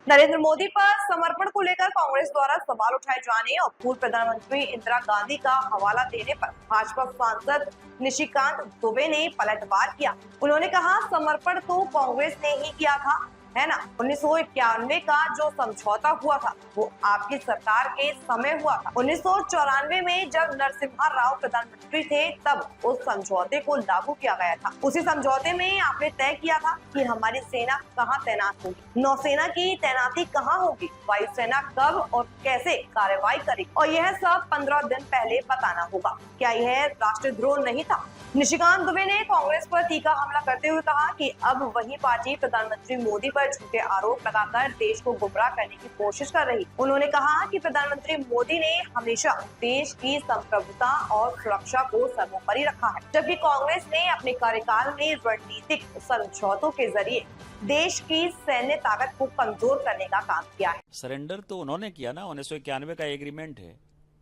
नरेंद्र मोदी पर समर्पण को लेकर कांग्रेस द्वारा सवाल उठाए जाने और पूर्व प्रधानमंत्री इंदिरा गांधी का हवाला देने पर भाजपा सांसद निशिकांत दुबे ने पलटवार किया। उन्होंने कहा, समर्पण तो कांग्रेस ने ही किया था, है ना। 1991 का जो समझौता हुआ था वो आपकी सरकार के समय हुआ था। 1994 में जब नरसिम्हा राव प्रधानमंत्री थे तब उस समझौते को लागू किया गया था। उसी समझौते में आपने तय किया था कि हमारी सेना कहाँ तैनात होगी, नौसेना की तैनाती कहाँ होगी, वायुसेना कब और कैसे कार्रवाई करेगी, और यह सब 15 दिन पहले बताना होगा। क्या यह राष्ट्रद्रोह नहीं था? निशिकांत दुबे ने कांग्रेस पर तीखा हमला करते हुए कहा कि अब वही पार्टी प्रधानमंत्री मोदी पर झूठे आरोप लगाकर देश को गुमराह करने की कोशिश कर रही। उन्होंने कहा कि प्रधानमंत्री मोदी ने हमेशा देश की संप्रभुता और सुरक्षा को सर्वोपरि रखा है, जबकि कांग्रेस ने अपने कार्यकाल में रणनीतिक समझौतों के जरिए देश की सैन्य ताकत को कमजोर करने का काम किया है। सरेंडर तो उन्होंने किया ना, 1991 का एग्रीमेंट है।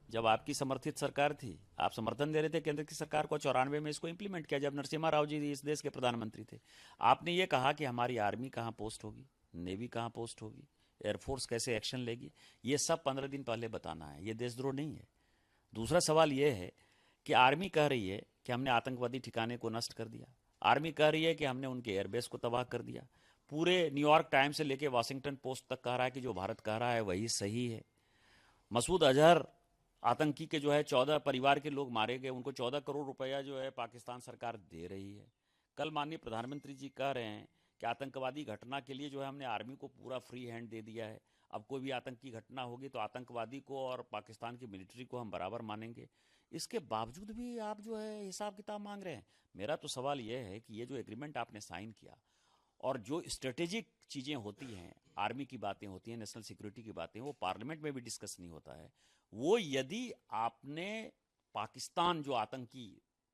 जब आपकी समर्थित सरकार थी, आप समर्थन दे रहे थे केंद्र की सरकार को, 94 में इसको इंप्लीमेंट किया जब नरसिम्हा राव जी इस देश के प्रधानमंत्री थे। आपने ये कहा कि हमारी आर्मी कहाँ पोस्ट होगी, नेवी कहाँ पोस्ट होगी, एयरफोर्स कैसे एक्शन लेगी, ये सब 15 दिन पहले बताना है। ये देशद्रोह नहीं है। दूसरा सवाल ये है कि आर्मी कह रही है कि हमने आतंकवादी ठिकाने को नष्ट कर दिया, आर्मी कह रही है कि हमने उनके एयरबेस को तबाह कर दिया। पूरे न्यूयॉर्क टाइम्स से लेके वाशिंगटन पोस्ट तक कह रहा है कि जो भारत कह रहा है वही सही है। मसूद अजहर आतंकी के जो है 14 परिवार के लोग मारे गए, उनको 14 करोड़ रुपया जो है पाकिस्तान सरकार दे रही है। कल माननीय प्रधानमंत्री जी कह रहे हैं कि आतंकवादी घटना के लिए जो है हमने आर्मी को पूरा फ्री हैंड दे दिया है। अब कोई भी आतंकी घटना होगी तो आतंकवादी को और पाकिस्तान की मिलिट्री को हम बराबर मानेंगे। इसके बावजूद भी आप जो है हिसाब किताब मांग रहे हैं। मेरा तो सवाल यह है कि ये जो एग्रीमेंट आपने साइन किया और जो स्ट्रेटेजिक चीज़ें होती हैं, आर्मी की बातें होती हैं, नेशनल सिक्योरिटी की बातें, वो पार्लियामेंट में भी डिस्कस नहीं होता है। वो यदि आपने पाकिस्तान जो आतंकी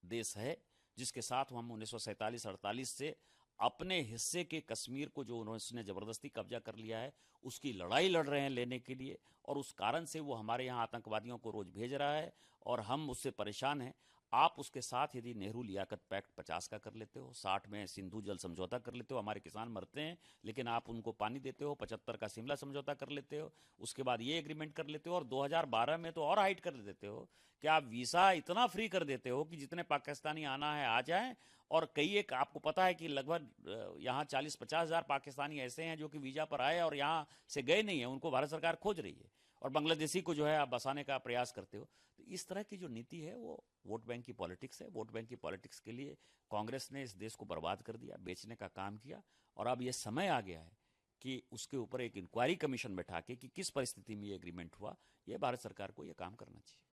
देश है जिसके साथ हम 1947-48 से अपने हिस्से के कश्मीर को जो उन्होंने ज़बरदस्ती कब्जा कर लिया है, उसकी लड़ाई लड़ रहे हैं लेने के लिए, और उस कारण से वो हमारे यहाँ आतंकवादियों को रोज़ भेज रहा है और हम उससे परेशान हैं। आप उसके साथ यदि नेहरू लियाकत पैक्ट 50 का कर लेते हो, 60 में सिंधु जल समझौता कर लेते हो, हमारे किसान मरते हैं लेकिन आप उनको पानी देते हो, 75 का शिमला समझौता कर लेते हो, उसके बाद ये एग्रीमेंट कर लेते हो, और 2012 में तो और हाइट कर देते हो कि आप वीज़ा इतना फ्री कर देते हो कि जितने पाकिस्तानी आना है आ जाएं। और कई एक आपको पता है कि लगभग यहाँ 40-50 हज़ार पाकिस्तानी ऐसे हैं जो कि वीज़ा पर आए और यहाँ से गए नहीं हैं, उनको भारत सरकार खोज रही है, और बांग्लादेशी को जो है आप बसाने का प्रयास करते हो। तो इस तरह की जो नीति है वो वोट बैंक की पॉलिटिक्स है। वोट बैंक की पॉलिटिक्स के लिए कांग्रेस ने इस देश को बर्बाद कर दिया, बेचने का काम किया, और अब ये समय आ गया है कि उसके ऊपर एक इंक्वायरी कमीशन बैठा के कि किस परिस्थिति में ये एग्रीमेंट हुआ, ये भारत सरकार को ये काम करना चाहिए।